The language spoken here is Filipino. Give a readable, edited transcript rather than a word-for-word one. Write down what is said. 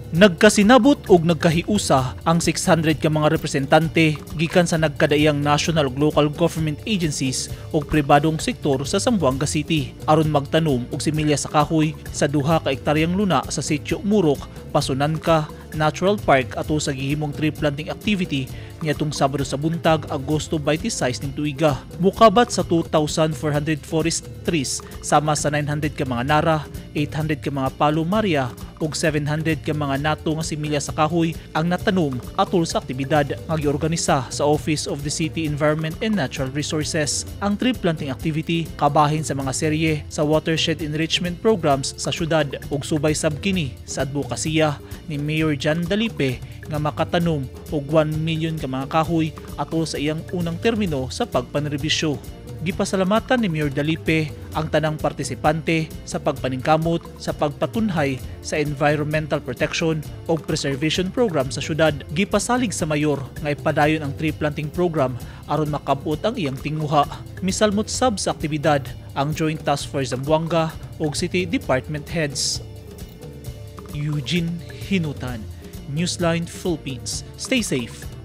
Nagkasinabot og nagkahiusa ang 600 ka mga representante gikan sa nagkadaiyang national ug local government agencies ug pribadong sektor sa Zamboanga City aron magtanom og similya sa kahoy sa 2 ka hektaryang luna sa Sitio Murok, Pasunanca Natural Park ato sa gihimong tree planting activity niadtong Sabado sa buntag, Agosto 26 ning tuiga. Mukabat sa 2,400 forest trees sama sa 900 ka mga nara, 800 ka mga palo maria ug 700 ka mga nato nga similya sa kahoy ang natanom atol sa aktibidad nga giorganisa sa Office of the City Environment and Natural Resources. Ang tree planting activity kabahin sa mga serye sa watershed enrichment programs sa syudad ug subay sab kini sa advokasya ni Mayor Jan Dalipe nga makatanom og 1 million ka mga kahoy atol sa iyang unang termino sa pagpanrebisyo. Gipasalamatan ni Mayor Dalipe ang tanang partisipante sa pagpaningkamot sa pagpatunhay sa environmental protection o preservation program sa syudad. Gipasalig sa mayor nga ipadayon ang tree planting program aron makabot ang iyang tinguha. Misalmot sab sa aktibidad ang Joint Task Force Zamboanga ug City Department Heads. Eugene Hinutan, Newsline Philippines. Stay safe.